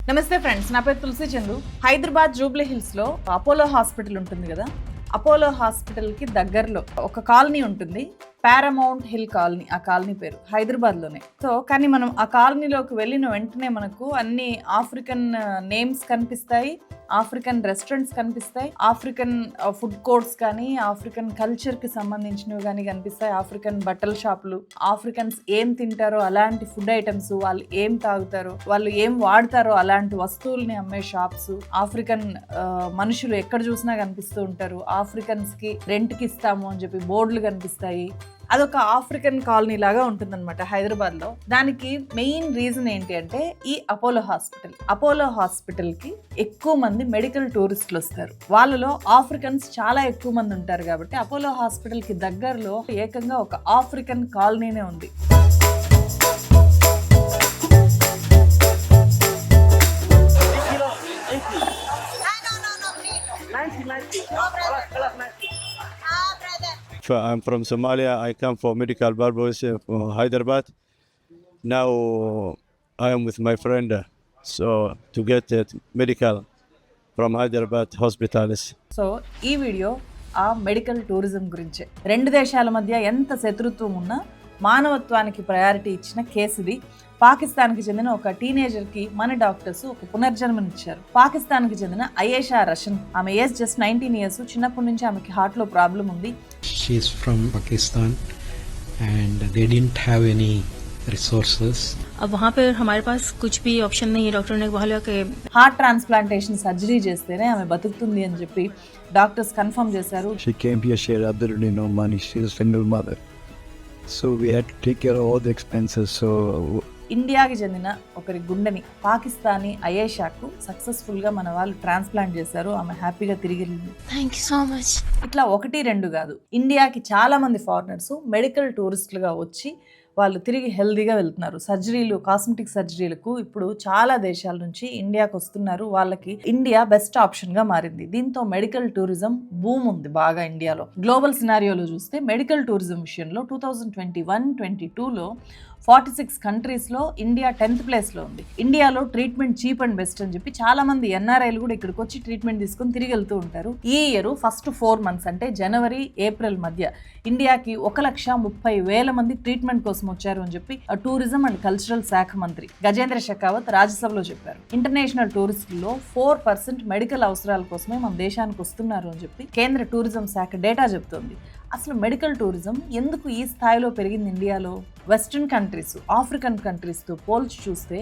నమస్తే ఫ్రెండ్స్, నా పేరు తులసి చందు. హైదరాబాద్ జూబ్లీ హిల్స్లో అపోలో హాస్పిటల్ ఉంటుంది కదా, అపోలో హాస్పిటల్కి దగ్గరలో ఒక కాలనీ ఉంటుంది, పారామౌంట్ హిల్ కాలనీ. ఆ కాలనీ పేరు హైదరాబాద్లోనే. సో కానీ మనం ఆ కాలనీలోకి వెళ్ళిన వెంటనే మనకు అన్ని ఆఫ్రికన్ నేమ్స్ కనిపిస్తాయి, ఆఫ్రికన్ రెస్టారెంట్స్ కనిపిస్తాయి, ఆఫ్రికన్ ఫుడ్ కోర్ట్స్ కానీ ఆఫ్రికన్ కల్చర్కి సంబంధించినవి కానీ కనిపిస్తాయి, ఆఫ్రికన్ బట్టల షాపులు, ఆఫ్రికన్స్ ఏం తింటారో అలాంటి ఫుడ్ ఐటమ్స్, వాళ్ళు ఏం తాగుతారో, వాళ్ళు ఏం వాడతారో అలాంటి వస్తువుల్ని అమ్మే షాప్స్, ఆఫ్రికన్ మనుషులు ఎక్కడ చూసినా కనిపిస్తూ ఉంటారు, ఆఫ్రికన్స్కి రెంట్కి ఇస్తాము అని చెప్పి బోర్డులు కనిపిస్తాయి. అదొక ఆఫ్రికన్ కాలనీ లాగా ఉంటుందన్నమాట హైదరాబాద్లో. దానికి మెయిన్ రీజన్ ఏంటి అంటే ఈ అపోలో హాస్పిటల్కి ఎక్కువ మంది మెడికల్ టూరిస్టులు వస్తారు. వాళ్ళలో ఆఫ్రికన్స్ చాలా ఎక్కువ మంది ఉంటారు కాబట్టి అపోలో హాస్పిటల్కి దగ్గరలో ఏకంగా ఒక ఆఫ్రికన్ కాలనీనే ఉంది. I'm from Somalia. I come for medical purpose for Hyderabad. Now I am with my friend, so to get medical from Hyderabad hospitals. So ఈ వీడియో ఆ మెడికల్ టూరిజం గురించే. రెండు దేశాల మధ్య ఎంత శత్రుత్వం ఉన్నా మానవత్వానికి ప్రయారిటీ ఇచ్చిన కేసు ఇది. పాకిస్తాన్కి చెందిన ఒక టీనేజర్కి మన డాక్టర్స్ ఒక పునర్జన్మనిచ్చారు. పాకిస్తాన్కి చెందిన అయేషా రషన్, ఆమె ఏజ్ జస్ట్ 19 years. చిన్నప్పటి నుంచి ఆమెకి హార్ట్లో ప్రాబ్లం ఉంది. She is from Pakistan and they didn't have any resources. अब वहाँ पे हमारे पास कुछ भी ऑप्शन नहीं है. डॉक्टर ने बोला कि హార్ట్ ట్రాన్స్ప్లాంటేషన్ సర్జరీ చేస్తేనే ఆమె బతుకుతుంది అని చెప్పి డాక్టర్స్ కన్ఫర్మ్ చేశారు. She came here, she had absolutely no money. She is a single mother. So we had to take care of all the expenses. So ఇండియాకి చెందిన ఒకరి గుండెని పాకిస్తానీ అయేషాకు సక్సెస్ఫుల్గా మన వాళ్ళు ట్రాన్స్ప్లాంట్ చేశారు. ఆమె హ్యాపీగా తిరిగి వెళ్ళింది. Thank you so much. ఇట్లా 1-2 కాదు, ఇండియాకి చాలా మంది ఫారినర్స్ మెడికల్ టూరిస్టులుగా వచ్చి వాళ్ళు తిరిగి హెల్దీగా వెళ్తున్నారు. సర్జరీలు, కాస్మెటిక్ సర్జరీలకు ఇప్పుడు చాలా దేశాల నుంచి ఇండియాకి వస్తున్నారు. వాళ్ళకి ఇండియా బెస్ట్ ఆప్షన్గా మారింది. దీంతో మెడికల్ టూరిజం బూమ్ ఉంది బాగా ఇండియాలో. గ్లోబల్ సినారియోలో చూస్తే మెడికల్ టూరిజం విషయంలో 2021-22లో 46 కంట్రీస్లో ఇండియా 10th ప్లేస్లో ఉంది. ఇండియాలో ట్రీట్మెంట్ చీప్ అండ్ బెస్ట్ అని చెప్పి చాలా మంది ఎన్ఆర్ఐలు కూడా ఇక్కడికి వచ్చి ట్రీట్మెంట్ తీసుకొని తిరిగి వెళ్తూ ఉంటారు. ఈ ఇయర్ ఫస్ట్ 4 months అంటే జనవరి ఏప్రిల్ మధ్య ఇండియాకి 1,30,000 మంది ట్రీట్మెంట్ కోసం వచ్చారు అని చెప్పి టూరిజం అండ్ కల్చరల్ శాఖ మంత్రి గజేంద్ర షెకావత్ రాజ్యసభలో చెప్పారు. ఇంటర్నేషనల్ టూరిస్టుల్లో 4% మెడికల్ అవసరాల కోసమే మన దేశానికి వస్తున్నారు అని చెప్పి కేంద్ర టూరిజం శాఖ డేటా చెప్తోంది. అసలు మెడికల్ టూరిజం ఎందుకు ఈ స్థాయిలో పెరిగింది ఇండియాలో? వెస్ట్రన్ కంట్రీస్, ఆఫ్రికన్ కంట్రీస్తో పోల్చి చూస్తే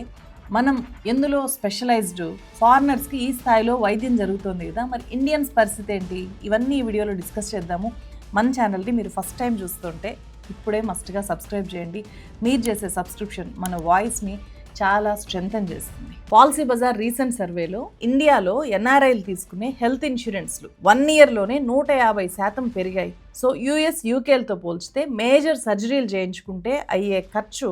మనం ఎందులో స్పెషలైజ్డ్? ఫారినర్స్కి ఈ స్థాయిలో వైద్యం జరుగుతుంది కదా, మరి ఇండియన్స్ పరిస్థితి ఏంటి? ఇవన్నీ ఈ వీడియోలో డిస్కస్ చేద్దాము. మన ఛానల్ని మీరు ఫస్ట్ టైం చూస్తుంటే ఇప్పుడే మస్ట్గా సబ్స్క్రైబ్ చేయండి. మీరు చేసే సబ్స్క్రిప్షన్ మన వాయిస్ని చాలా స్ట్రెంథన్ చేస్తుంది. పాలసీ బజార్ రీసెంట్ సర్వేలో ఇండియాలో ఎన్ఆర్ఐలు తీసుకునే హెల్త్ ఇన్సూరెన్స్లు 1 yearలోనే 150% పెరిగాయి. సో యూఎస్, యూకేలతో పోల్చితే మేజర్ సర్జరీలు చేయించుకుంటే అయ్యే ఖర్చు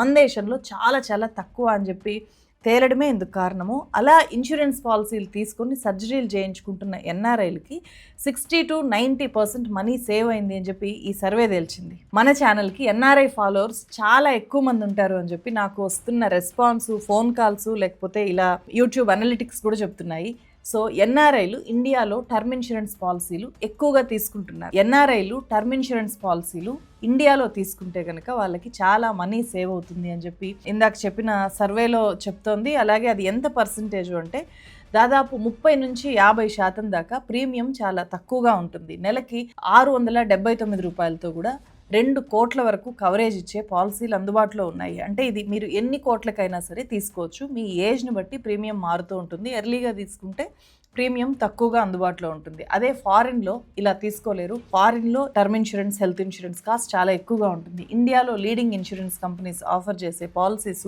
మన దేశంలో చాలా చాలా తక్కువ అని చెప్పి తేలడమే ఎందుకు కారణము. అలా ఇన్సూరెన్స్ పాలసీలు తీసుకొని సర్జరీలు చేయించుకుంటున్న ఎన్ఆర్ఐలకి 60-90% మనీ సేవ్ అయింది అని చెప్పి ఈ సర్వే తేల్చింది. మన ఛానల్కి ఎన్ఆర్ఐ ఫాలోవర్స్ చాలా ఎక్కువ మంది ఉంటారు అని చెప్పి నాకు వస్తున్న రెస్పాన్స్, ఫోన్ కాల్స్, లేకపోతే ఇలా యూట్యూబ్ అనలిటిక్స్ కూడా చెప్తున్నాయి. సో ఎన్ఆర్ఐలు ఇండియాలో టర్మ్ ఇన్సూరెన్స్ పాలసీలు ఎక్కువగా తీసుకుంటున్నారు. ఎన్ఆర్ఐలు టర్మ్ ఇన్సూరెన్స్ పాలసీలు ఇండియాలో తీసుకుంటే కనుక వాళ్ళకి చాలా మనీ సేవ్ అవుతుంది అని చెప్పి ఇందాక చెప్పిన సర్వేలో చెప్తోంది. అలాగే అది ఎంత పర్సంటేజ్ అంటే దాదాపు 30-50% దాకా ప్రీమియం చాలా తక్కువగా ఉంటుంది. నెలకి 679 రూపాయలతో కూడా 2 కోట్ల వరకు కవరేజ్ ఇచ్చే పాలసీలు అందుబాటులో ఉన్నాయి. అంటే ఇది మీరు ఎన్ని కోట్లకైనా సరే తీసుకోవచ్చు. మీ ఏజ్ని బట్టి ప్రీమియం మారుతూ ఉంటుంది. ఎర్లీగా తీసుకుంటే ప్రీమియం తక్కువగా అందుబాటులో ఉంటుంది. అదే ఫారిన్లో ఇలా తీసుకోలేరు. ఫారిన్లో term insurance, health insurance cost చాలా ఎక్కువగా ఉంటుంది. ఇండియాలో లీడింగ్ ఇన్సూరెన్స్ కంపెనీస్ ఆఫర్ చేసే పాలసీస్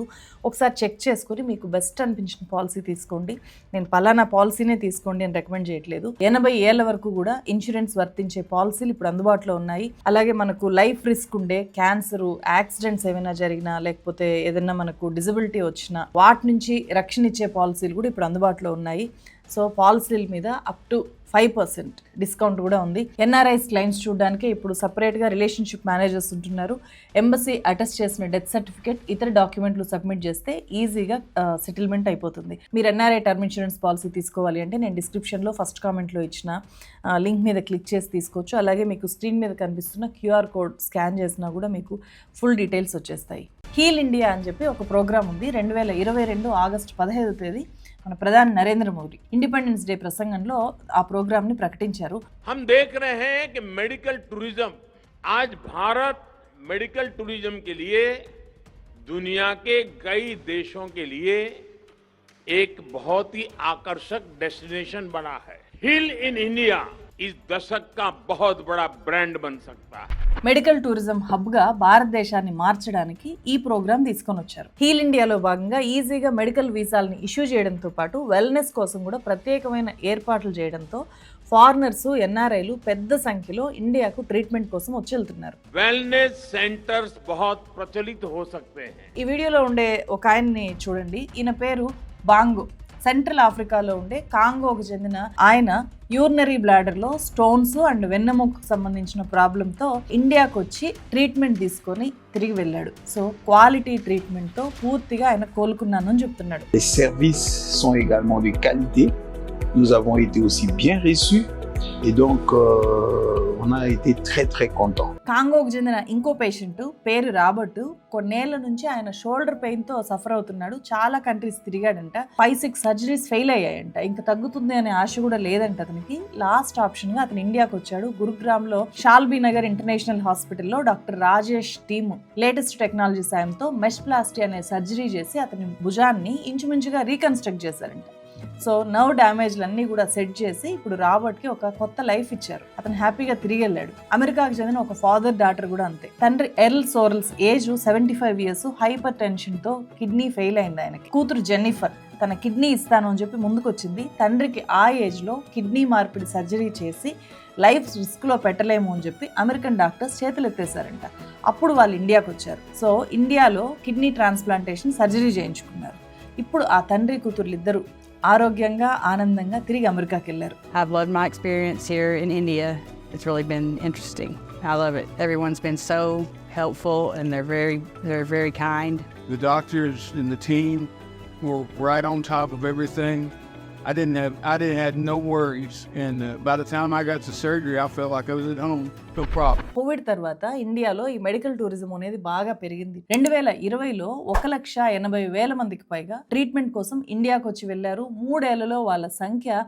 ఒకసారి చెక్ చేసుకొని మీకు బెస్ట్ అనిపించిన పాలసీ తీసుకోండి. నేను పలానా పాలసీనే తీసుకోండి అని రికమెండ్ చేయట్లేదు. 80 ఏళ్ల వరకు కూడా ఇన్సూరెన్స్ వర్తించే పాలసీలు ఇప్పుడు అందుబాటులో ఉన్నాయి. అలాగే మనకు లైఫ్ రిస్క్ ఉండే క్యాన్సరు, యాక్సిడెంట్స్ ఏమైనా జరిగినా, లేకపోతే ఏదైనా మనకు డిజబిలిటీ వచ్చినా వాటి నుంచి రక్షణ ఇచ్చే పాలసీలు కూడా ఇప్పుడు అందుబాటులో ఉన్నాయి. సో పాలసీల మీద అప్ టు 5% డిస్కౌంట్ కూడా ఉంది. ఎన్ఆర్ఐస్ క్లయింట్స్ చూడడానికి ఇప్పుడు సపరేట్గా రిలేషన్షిప్ మేనేజర్స్ ఉంటున్నారు. ఎంబసీ అటెస్ట్ చేసిన డెత్ సర్టిఫికేట్, ఇతర డాక్యుమెంట్లు సబ్మిట్ చేస్తే ఈజీగా సెటిల్మెంట్ అయిపోతుంది. మీరు ఎన్ఆర్ఐ టర్మ్ ఇన్సూరెన్స్ పాలసీ తీసుకోవాలి అంటే నేను డిస్క్రిప్షన్లో ఫస్ట్ కామెంట్లో ఇచ్చిన లింక్ మీద క్లిక్ చేసి తీసుకోవచ్చు. అలాగే మీకు స్క్రీన్ మీద కనిపిస్తున్న క్యూఆర్ కోడ్ స్కాన్ చేసినా కూడా మీకు ఫుల్ డీటెయిల్స్ వచ్చేస్తాయి. హీల్ ఇండియా అని చెప్పి ఒక ప్రోగ్రామ్ ఉంది. 2022 ఆగస్టు 15వ తేదీ మన ప్రధాని నరేంద్ర మోదీ ఇండిపెండెన్స్ డే ప్రసంగంలో ఆ ప్రోగ్రామ్ ని ప్రకటించారు. हम देख रहे हैं कि मेडिकल टूरिज्म आज भारत मेडिकल टूरिज्म के लिए दुनिया के कई देशों के लिए एक बहुत ही आकर्षक डेस्टिनेशन बना है. हिल इन इंडिया इस दशक का बहुत बड़ा ब्रांड बन सकता है. మెడికల్ టూరిజం హబ్ గా భారతదేశాన్ని మార్చడానికి ఈ ప్రోగ్రామ్ తీసుకొని వచ్చారు. హీల్ ఇండియాలో భాగంగా ఈజీగా మెడికల్ వీసాలని ఇష్యూ చేయడంతో పాటు వెల్నెస్ కోసం కూడా ప్రత్యేకమైన ఏర్పాట్లు చేయడంతో ఫారినర్స్, ఎన్ఆర్ఐలు పెద్ద సంఖ్యలో ఇండియాకు ట్రీట్మెంట్ కోసం వచ్చి వెళ్తున్నారు. वेलनेस सेंटर्स बहुत प्रचलित हो सकते हैं. ఈ వీడియోలో ఉండే ఒక ఆయన్ని చూడండి. ఈయన పేరు బాంగో. సెంట్రల్ ఆఫ్రికాలో ఉండే కాంగోకు చెందిన ఆయన యూరినరీ బ్లాడర్లో స్టోన్స్ అండ్ వెన్నెముకకు సంబంధించిన ప్రాబ్లంతో ఇండియాకు వచ్చి ట్రీట్మెంట్ తీసుకొని తిరిగి వెళ్ళాడు. సో క్వాలిటీ ట్రీట్మెంట్తో పూర్తిగా ఆయన కోలుకున్నాను అని చెప్తున్నాడు. Les services sont également de qualité. Nous avons été aussi bien reçus et donc on a été très très contents. కాంగోకు చెందిన ఇంకో పేషెంట్ పేరు రాబర్ట్ కొన్నేళ్ల నుంచి ఆయన షోల్డర్ పెయిన్ తో సఫర్ అవుతున్నాడు. చాలా కంట్రీస్ తిరిగాడంట. 5-6 సర్జరీస్ ఫెయిల్ అయ్యాయంట. ఇంకా తగ్గుతుంది అనే ఆశ కూడా లేదంట అతనికి. లాస్ట్ ఆప్షన్ గా అతను ఇండియాకి వచ్చాడు. గురుగ్రామ్ లో షాల్బీ నగర్ ఇంటర్నేషనల్ హాస్పిటల్లో doctor Rajesh team latest technology సాయంతో మెష్ ప్లాస్టీ అనే సర్జరీ చేసి అతని భుజాన్ని ఇంచుమించుగా రీకన్స్ట్రక్ట్ చేశారంట. సో నర్వ్ డ్యామేజ్లన్నీ కూడా సెట్ చేసి ఇప్పుడు రాబర్ట్కి ఒక కొత్త లైఫ్ ఇచ్చారు. అతను హ్యాపీగా తిరిగి వెళ్ళాడు. అమెరికాకు చెందిన ఒక ఫాదర్ డాటర్ కూడా అంతే. తండ్రి Earl Sorrells age 75 years, hyper టెన్షన్తో కిడ్నీ ఫెయిల్ అయింది ఆయనకి. కూతురు జెన్నిఫర్ తన కిడ్నీ ఇస్తాను అని చెప్పి ముందుకొచ్చింది. తండ్రికి ఆ ఏజ్లో కిడ్నీ మార్పిడి సర్జరీ చేసి లైఫ్ రిస్క్లో పెట్టలేము అని చెప్పి అమెరికన్ డాక్టర్స్ చేతులెత్తేసారంట. అప్పుడు వాళ్ళు ఇండియాకి వచ్చారు. సో ఇండియాలో కిడ్నీ ట్రాన్స్ప్లాంటేషన్ సర్జరీ చేయించుకున్నారు. ఇప్పుడు ఆ తండ్రి కూతుర్లు ఇద్దరు ఆరోగ్యంగా ఆనందంగా తిరిగి అమెరికాకి వెళ్ళారు. I've loved my experience here in India. It's really been interesting. I love it. Everyone's been so helpful and they're very kind. The doctors and the team were right on top of everything. I didn't have no worries, and by the time I got to surgery, I felt like I was at home. No problem. Covid తర్వాత ఇండియాలో ఈ medical tourism అనేది బాగా పెరిగింది. 2020లో 1,80,000 మందికి పైగా treatment కోసం ఇండియాకు వచ్చి వెళ్లారు. 3 ఏళ్లలో వాళ్ళ సంఖ్య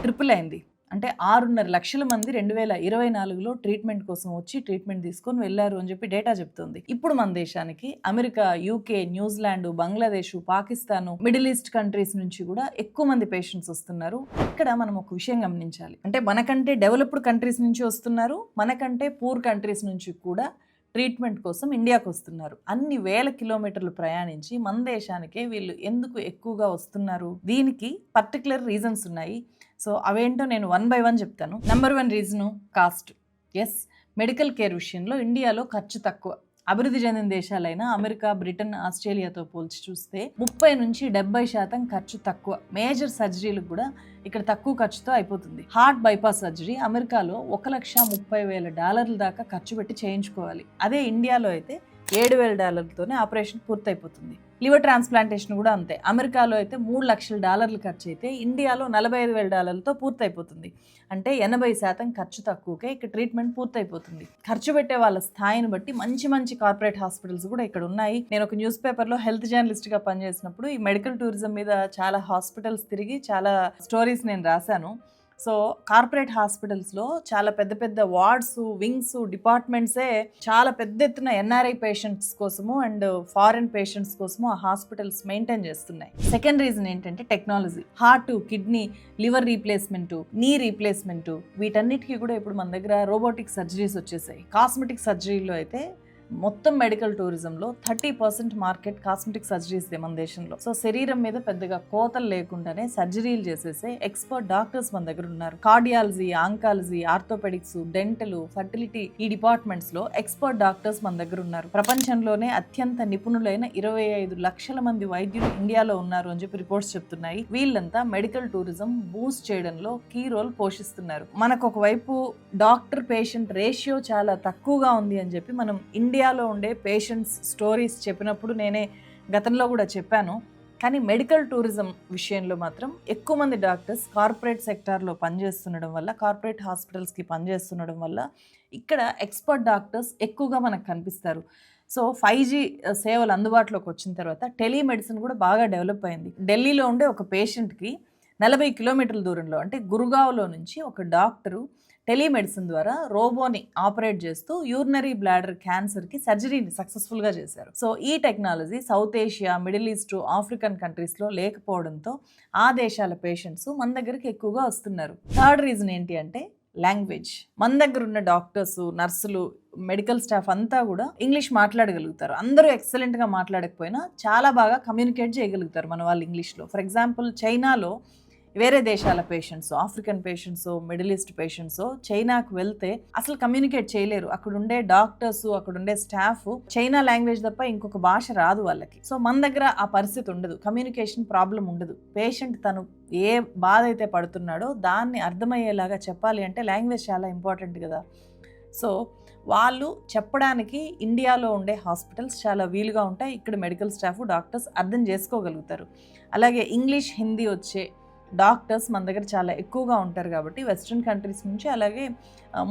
ట్రిపుల్ అయింది. అంటే 6.5 లక్షల మంది 2024లో ట్రీట్మెంట్ కోసం వచ్చి ట్రీట్మెంట్ తీసుకొని వెళ్ళారు అని చెప్పి డేటా చెప్తుంది. ఇప్పుడు మన దేశానికి America, UK, New Zealand, Bangladesh, Pakistan, middle east countries నుంచి కూడా ఎక్కువ మంది పేషెంట్స్ వస్తున్నారు. ఇక్కడ మనం ఒక విషయం గమనించాలి. అంటే మనకంటే డెవలప్డ్ కంట్రీస్ నుంచి వస్తున్నారు, మనకంటే పూర్ కంట్రీస్ నుంచి కూడా ట్రీట్మెంట్ కోసం ఇండియాకు వస్తున్నారు. అన్ని వేల కిలోమీటర్లు ప్రయాణించి మన దేశానికే వీళ్ళు ఎందుకు ఎక్కువగా వస్తున్నారు? దీనికి పర్టికులర్ రీజన్స్ ఉన్నాయి. సో అవేంటో నేను 1 by 1 చెప్తాను. Number 1 reason cost. Yes, medical care విషయంలో ఇండియాలో ఖర్చు తక్కువ. అభివృద్ధి చెందిన దేశాలైన అమెరికా, బ్రిటన్, ఆస్ట్రేలియాతో పోల్చి చూస్తే 30 నుంచి 70% ఖర్చు తక్కువ. మేజర్ సర్జరీలకు కూడా ఇక్కడ తక్కువ ఖర్చుతో అయిపోతుంది. హార్ట్ బైపాస్ సర్జరీ అమెరికాలో $1,30,000 దాకా ఖర్చు పెట్టి చేయించుకోవాలి. అదే ఇండియాలో అయితే $7,000తోనే ఆపరేషన్ పూర్తయిపోతుంది. లివర్ ట్రాన్స్ప్లాంటేషన్ కూడా అంతే. అమెరికాలో అయితే $3 లక్షలు ఖర్చు అయితే ఇండియాలో $45,000తో పూర్తయిపోతుంది. అంటే 80% ఖర్చు తక్కువకే ఇక్కడ ట్రీట్మెంట్ పూర్తయిపోతుంది. ఖర్చు పెట్టే వాళ్ళ స్థాయిని బట్టి మంచి మంచి కార్పొరేట్ హాస్పిటల్స్ కూడా ఇక్కడ ఉన్నాయి. నేను ఒక న్యూస్ పేపర్లో హెల్త్ జర్నలిస్ట్గా పనిచేసినప్పుడు ఈ మెడికల్ టూరిజం మీద చాలా హాస్పిటల్స్ తిరిగి చాలా స్టోరీస్ నేను రాశాను. సో కార్పొరేట్ హాస్పిటల్స్లో చాలా పెద్ద పెద్ద వార్డ్స్, వింగ్స్, డిపార్ట్మెంట్సే చాలా పెద్ద ఎత్తున ఎన్ఆర్ఐ పేషెంట్స్ కోసము అండ్ ఫారిన్ పేషెంట్స్ కోసము ఆ హాస్పిటల్స్ మెయింటైన్ చేస్తున్నాయి. సెకండ్ రీజన్ ఏంటంటే technology. Heart, kidney, liver replacement, knee replacement, వీటన్నిటికీ కూడా ఇప్పుడు మన దగ్గర రోబోటిక్ సర్జరీస్ వచ్చేసాయి. కాస్మెటిక్ సర్జరీలో అయితే మొత్తం మెడికల్ టూరిజంలో 30% మార్కెట్ కాస్మెటిక్ సర్జరీస్దే మన దేశంలో. సో శరీరం మీద పెద్దగా కోతలు లేకుండానే సర్జరీలు చేసేసే ఎక్స్పర్ట్ డాక్టర్స్ మన దగ్గర ఉన్నారు. Cardiology, oncology, orthopaedics, dental, fertility ఈ డిపార్ట్మెంట్స్ లో ఎక్స్పర్ట్ డాక్టర్స్ మన దగ్గర ఉన్నారు. ప్రపంచంలోనే అత్యంత నిపుణులైన 25 లక్షల మంది వైద్యులు ఇండియాలో ఉన్నారు అని చెప్పి రిపోర్ట్స్ చెప్తున్నాయి. వీళ్ళంతా మెడికల్ టూరిజం బూస్ట్ చేయడంలో కీ రోల్ పోషిస్తున్నారు. మనకు ఒకవైపు డాక్టర్ పేషెంట్ రేషియో చాలా తక్కువగా ఉంది అని చెప్పి మనం ఇండియాలో ఉండే పేషెంట్స్ స్టోరీస్ చెప్పినప్పుడు నేనే గతంలో కూడా చెప్పాను. కానీ మెడికల్ టూరిజం విషయంలో మాత్రం ఎక్కువ మంది డాక్టర్స్ కార్పొరేట్ సెక్టార్లో పనిచేస్తుండడం వల్ల, కార్పొరేట్ హాస్పిటల్స్కి పనిచేస్తుండడం వల్ల ఇక్కడ ఎక్స్పర్ట్ డాక్టర్స్ ఎక్కువగా మనకు కనిపిస్తారు. సో 5G సేవలు అందుబాటులోకి వచ్చిన తర్వాత టెలిమెడిసిన్ కూడా బాగా డెవలప్ అయింది. ఢిల్లీలో ఉండే ఒక పేషెంట్కి 40 కిలోమీటర్ల దూరంలో అంటే గురుగావ్లో నుంచి ఒక డాక్టరు టెలిమెడిసిన్ ద్వారా రోబోని ఆపరేట్ చేస్తూ యూరినరీ బ్లాడర్ క్యాన్సర్కి సర్జరీని సక్సెస్ఫుల్గా చేశారు. సో ఈ technology south Asia, middle east, African కంట్రీస్లో లేకపోవడంతో ఆ దేశాల పేషెంట్స్ మన దగ్గరికి ఎక్కువగా వస్తున్నారు. థర్డ్ రీజన్ ఏంటి అంటే లాంగ్వేజ్. మన దగ్గర ఉన్న డాక్టర్స్, నర్సులు, మెడికల్ స్టాఫ్ అంతా కూడా ఇంగ్లీష్ మాట్లాడగలుగుతారు. అందరూ ఎక్సలెంట్గా మాట్లాడకపోయినా చాలా బాగా కమ్యూనికేట్ చేయగలుగుతారు మన వాళ్ళు ఇంగ్లీష్లో. ఫర్ ఎగ్జాంపుల్ చైనాలో వేరే దేశాల patients, African patients, middle east patients చైనాకు వెళ్తే అసలు కమ్యూనికేట్ చేయలేరు. అక్కడ ఉండే డాక్టర్స్, అక్కడ ఉండే స్టాఫ్ చైనా లాంగ్వేజ్ తప్ప ఇంకొక భాష రాదు వాళ్ళకి. సో మన దగ్గర ఆ పరిస్థితి ఉండదు, కమ్యూనికేషన్ ప్రాబ్లం ఉండదు. పేషెంట్ తను ఏ బాధ అయితే పడుతున్నాడో దాన్ని అర్థమయ్యేలాగా చెప్పాలి అంటే లాంగ్వేజ్ చాలా ఇంపార్టెంట్ కదా. సో వాళ్ళు చెప్పడానికి ఇండియాలో ఉండే హాస్పిటల్స్ చాలా వీలుగా ఉంటాయి. ఇక్కడ మెడికల్ స్టాఫ్, డాక్టర్స్ అర్థం చేసుకోగలుగుతారు. అలాగే ఇంగ్లీష్, హిందీ వచ్చే డాక్టర్స్ మన దగ్గర చాలా ఎక్కువగా ఉంటారు కాబట్టి వెస్ట్రన్ కంట్రీస్ నుంచి, అలాగే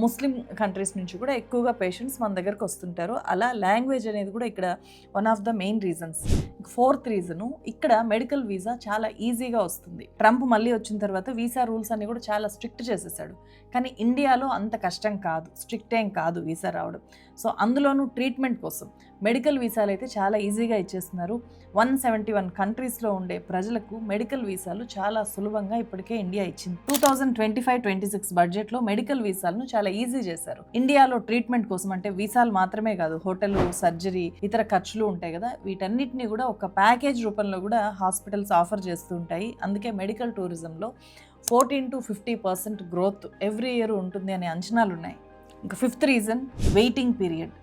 ముస్లిం కంట్రీస్ నుంచి కూడా ఎక్కువగా పేషెంట్స్ మన దగ్గరకు వస్తుంటారు. అలా లాంగ్వేజ్ అనేది కూడా ఇక్కడ one of the main reasons. Fourth reason, ఇక్కడ మెడికల్ వీసా చాలా ఈజీగా వస్తుంది. ట్రంప్ మళ్ళీ వచ్చిన తర్వాత వీసా రూల్స్ అన్ని కూడా చాలా స్ట్రిక్ట్ చేసేసాడు. కానీ ఇండియాలో అంత కష్టం కాదు, స్ట్రిక్ట్ ఏం కాదు వీసా రావడం. సో అందులోనూ ట్రీట్మెంట్ కోసం మెడికల్ వీసాలు అయితే చాలా ఈజీగా ఇచ్చేస్తున్నారు. 171 కంట్రీస్లో ఉండే ప్రజలకు మెడికల్ వీసాలు చాలా సులభంగా ఇప్పటికే ఇండియా ఇచ్చింది. 2025-26 బడ్జెట్లో మెడికల్ వీసాలను చాలా ఈజీ చేశారు. ఇండియాలో ట్రీట్మెంట్ కోసం అంటే వీసాలు మాత్రమే కాదు, హోటల్, సర్జరీ, ఇతర ఖర్చులు ఉంటాయి కదా, వీటన్నిటిని కూడా ఒక ప్యాకేజ్ రూపంలో కూడా హాస్పిటల్స్ ఆఫర్ చేస్తూ ఉంటాయి. అందుకే మెడికల్ టూరిజంలో 14 to 50% గ్రోత్ ఎవ్రీ ఇయర్ ఉంటుంది అనే అంచనాలు ఉన్నాయి. ఇంకా fifth reason waiting period.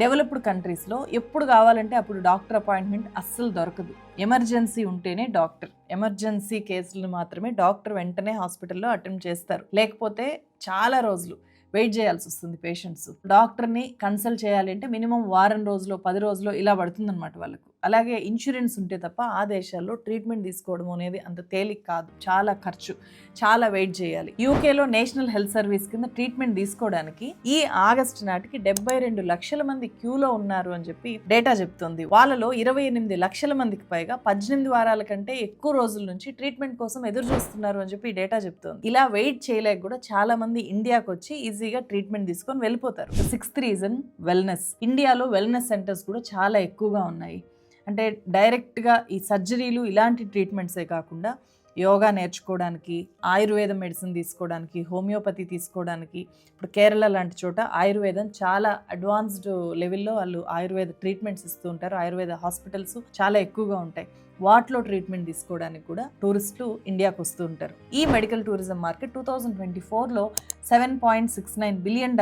Developed కంట్రీస్లో ఎప్పుడు కావాలంటే అప్పుడు డాక్టర్ అపాయింట్మెంట్ అస్సలు దొరకదు. ఎమర్జెన్సీ ఉంటేనే డాక్టర్, ఎమర్జెన్సీ కేసులను మాత్రమే డాక్టర్ వెంటనే హాస్పిటల్లో అటెండ్ చేస్తారు. లేకపోతే చాలా రోజులు వెయిట్ చేయాల్సి వస్తుంది పేషెంట్స్. డాక్టర్ని కన్సల్ట్ చేయాలి అంటే మినిమం వారం రోజులో, 10 రోజులో ఇలా పడుతుందన్నమాట వాళ్ళకు. అలాగే ఇన్సూరెన్స్ ఉంటే తప్ప ఆ దేశాల్లో ట్రీట్మెంట్ తీసుకోవడం అనేది అంత తేలిక కాదు, చాలా ఖర్చు, చాలా వెయిట్ చేయాలి. యూకేలో నేషనల్ హెల్త్ సర్వీస్ కింద ట్రీట్మెంట్ తీసుకోవడానికి ఈ ఆగస్టు నాటికి 72 లక్షల మంది క్యూలో ఉన్నారు అని చెప్పి డేటా చెప్తుంది. వాళ్ళలో 28 లక్షల మందికి పైగా 18 వారాల కంటే ఎక్కువ రోజుల నుంచి ట్రీట్మెంట్ కోసం ఎదురు చూస్తున్నారు అని చెప్పి డేటా చెప్తుంది. ఇలా వెయిట్ చేయలేక కూడా చాలా మంది ఇండియాకి వచ్చి ఈజీగా ట్రీట్మెంట్ తీసుకొని వెళ్ళిపోతారు. Sixth reason wellness. ఇండియాలో వెల్నెస్ సెంటర్స్ కూడా చాలా ఎక్కువగా ఉన్నాయి. అంటే డైరెక్ట్గా ఈ సర్జరీలు ఇలాంటి ట్రీట్మెంట్సే కాకుండా యోగా నేర్చుకోవడానికి, ఆయుర్వేదం మెడిసిన్ తీసుకోవడానికి, హోమియోపతి తీసుకోవడానికి, ఇప్పుడు కేరళ లాంటి చోట ఆయుర్వేదం చాలా అడ్వాన్స్డ్ లెవెల్లో వాళ్ళు ఆయుర్వేద ట్రీట్మెంట్స్ ఇస్తూ ఉంటారు. ఆయుర్వేద హాస్పిటల్స్ చాలా ఎక్కువగా ఉంటాయి. వాటిలో ట్రీట్మెంట్ తీసుకోవడానికి కూడా టూరిస్టులు ఇండియాకు వస్తూ ఉంటారు. ఈ మెడికల్ టూరిజం మార్కెట్ 2024లో $7.69 బిలియన్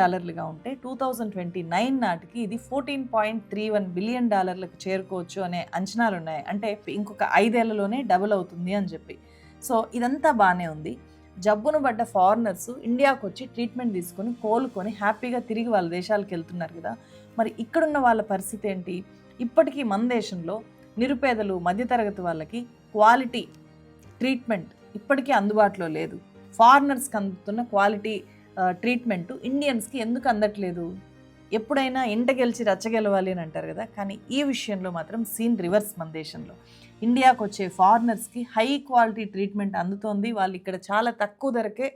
ఉంటే 2029 నాటికి ఇది $14.31 బిలియన్ చేరుకోవచ్చు అనే అంచనాలు ఉన్నాయి. అంటే ఇంకొక 5 ఏళ్లలోనే డబుల్ అవుతుంది అని చెప్పి. సో ఇదంతా బాగానే ఉంది. జబ్బును పడ్డ ఫారినర్స్ ఇండియాకు వచ్చి ట్రీట్మెంట్ తీసుకొని కోలుకొని హ్యాపీగా తిరిగి వాళ్ళ దేశాలకు వెళ్తున్నారు కదా. మరి ఇక్కడున్న వాళ్ళ పరిస్థితి ఏంటి? ఇప్పటికీ మన దేశంలో నిరుపేదలు, మధ్యతరగతి వాళ్ళకి క్వాలిటీ ట్రీట్మెంట్ ఇప్పటికీ అందుబాటులో లేదు. ఫారినర్స్కి అందుతున్న క్వాలిటీ ట్రీట్మెంట్ ఇండియన్స్కి ఎందుకు అందట్లేదు? ఎప్పుడైనా ఇంట గెలిచి రచ్చగెలవాలి అని అంటారు కదా, కానీ ఈ విషయంలో మాత్రం సీన్ రివర్స్. మన దేశంలో ఇండియాకు వచ్చే ఫారినర్స్కి హై క్వాలిటీ ట్రీట్మెంట్ అందుతోంది. వాళ్ళు ఇక్కడ చాలా తక్కువ ధరకే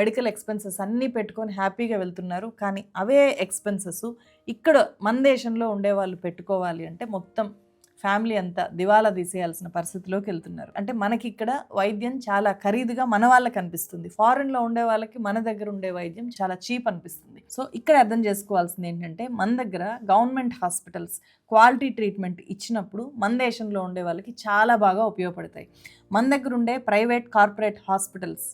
మెడికల్ ఎక్స్పెన్సెస్ అన్నీ పెట్టుకొని హ్యాపీగా వెళ్తున్నారు. కానీ అవే ఎక్స్పెన్సెస్ ఇక్కడ మన దేశంలో ఉండే వాళ్ళు పెట్టుకోవాలి అంటే మొత్తం ఫ్యామిలీ అంతా దివాలా తీసేయాల్సిన పరిస్థితిలోకి వెళ్తున్నారు. అంటే మనకి ఇక్కడ వైద్యం చాలా ఖరీదుగా మన వాళ్ళకి అనిపిస్తుంది. ఫారెన్లో ఉండే వాళ్ళకి మన దగ్గర ఉండే వైద్యం చాలా చీప్ అనిపిస్తుంది. సో ఇక్కడ అర్థం చేసుకోవాల్సింది ఏంటంటే మన దగ్గర గవర్నమెంట్ హాస్పిటల్స్ క్వాలిటీ ట్రీట్మెంట్ ఇచ్చినప్పుడు మన దేశంలో ఉండే వాళ్ళకి చాలా బాగా ఉపయోగపడతాయి. మన దగ్గర ఉండే ప్రైవేట్ కార్పొరేట్ హాస్పిటల్స్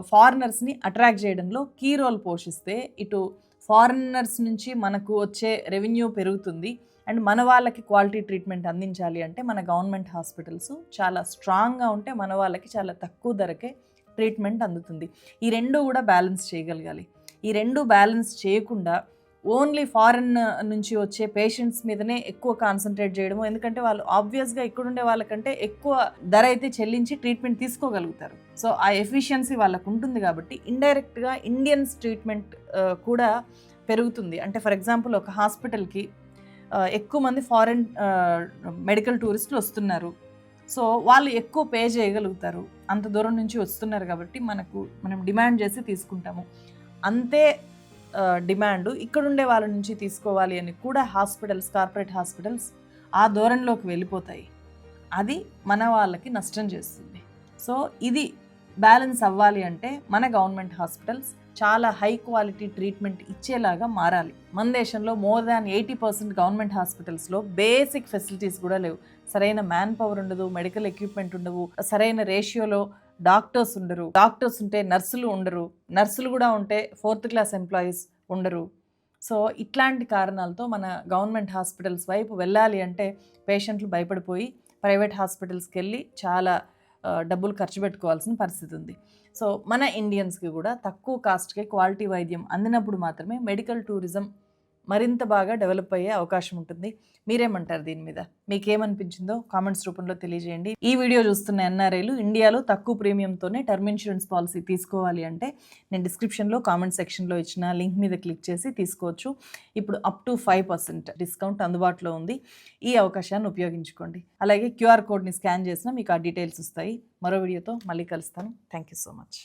ఫారినర్స్ని అట్రాక్ట్ చేయడంలో కీ రోల్ పోషిస్తే ఇటు ఫారినర్స్ నుంచి మనకు వచ్చే రెవెన్యూ పెరుగుతుంది. అండ్ మన వాళ్ళకి క్వాలిటీ ట్రీట్మెంట్ అందించాలి అంటే మన గవర్నమెంట్ హాస్పిటల్స్ చాలా స్ట్రాంగ్గా ఉంటే మన వాళ్ళకి చాలా తక్కువ ధరకే ట్రీట్మెంట్ అందుతుంది. ఈ రెండు కూడా బ్యాలెన్స్ చేయగలగాలి. ఈ రెండు బ్యాలెన్స్ చేయకుండా ఓన్లీ ఫారెన్ నుంచి వచ్చే పేషెంట్స్ మీదనే ఎక్కువ కాన్సన్ట్రేట్ చేయడము, ఎందుకంటే వాళ్ళు ఆబ్వియస్గా ఇక్కడుండే వాళ్ళకంటే ఎక్కువ ధర అయితే చెల్లించి ట్రీట్మెంట్ తీసుకోగలుగుతారు. సో ఆ ఎఫిషియన్సీ వాళ్ళకు ఉంటుంది కాబట్టి ఇండైరెక్ట్గా ఇండియన్స్ ట్రీట్మెంట్ కూడా పెరుగుతుంది. అంటే ఫర్ ఎగ్జాంపుల్ ఒక హాస్పిటల్కి ఎక్కువ మంది ఫారెన్ మెడికల్ టూరిస్టులు వస్తున్నారు. సో వాళ్ళు ఎక్కువ పే చేయగలుగుతారు, అంత దూరం నుంచి వస్తున్నారు కాబట్టి మనం డిమాండ్ చేసి తీసుకుంటాము. అంతే డిమాండ్ ఇక్కడుండే వాళ్ళ నుంచి తీసుకోవాలి అని కూడా హాస్పిటల్స్, కార్పొరేట్ హాస్పిటల్స్ ఆ ధోరణిలోకి వెళ్ళిపోతాయి. అది మన వాళ్ళకి నష్టం చేస్తుంది. సో ఇది బ్యాలెన్స్ అవ్వాలి అంటే మన గవర్నమెంట్ హాస్పిటల్స్ చాలా హై క్వాలిటీ ట్రీట్మెంట్ ఇచ్చేలాగా మారాలి. మన దేశంలో మోర్ దాన్ 80% గవర్నమెంట్ హాస్పిటల్స్లో బేసిక్ ఫెసిలిటీస్ కూడా లేవు. సరైన మ్యాన్ పవర్ ఉండదు, మెడికల్ ఎక్విప్మెంట్ ఉండవు, సరైన రేషియోలో డాక్టర్స్ ఉండరు, డాక్టర్స్ ఉంటే నర్సులు ఉండరు, నర్సులు కూడా ఉంటే 4th క్లాస్ ఎంప్లాయీస్ ఉండరు. సో ఇట్లాంటి కారణాలతో మన గవర్నమెంట్ హాస్పిటల్స్ వైపు వెళ్ళాలి అంటే పేషెంట్లు భయపడిపోయి ప్రైవేట్ హాస్పిటల్స్కి వెళ్ళి చాలా డబ్బులు ఖర్చు పెట్టుకోవాల్సిన పరిస్థితి ఉంది. సో మన ఇండియన్స్కి కూడా తక్కువ కాస్ట్కే క్వాలిటీ వైద్యం అందినప్పుడు మాత్రమే మెడికల్ టూరిజం మరింత బాగా డెవలప్ అయ్యే అవకాశం ఉంటుంది. మీరేమంటారు దీని మీద? మీకేమనిపించిందో కామెంట్స్ రూపంలో తెలియజేయండి. ఈ వీడియో చూస్తున్న ఎన్ఆర్ఐలు ఇండియాలో తక్కువ ప్రీమియంతోనే టర్మ్ ఇన్సూరెన్స్ పాలసీ తీసుకోవాలి అంటే నేను డిస్క్రిప్షన్లో కామెంట్ సెక్షన్లో ఇచ్చిన లింక్ మీద క్లిక్ చేసి తీసుకోవచ్చు. ఇప్పుడు అప్ టు 5% డిస్కౌంట్ అందుబాటులో ఉంది. ఈ అవకాశాన్ని ఉపయోగించుకోండి. అలాగే QR కోడ్ని స్కాన్ చేసినా మీకు ఆ డీటెయిల్స్ వస్తాయి. మరో వీడియోతో మళ్ళీ కలుస్తాను. Thank you so much.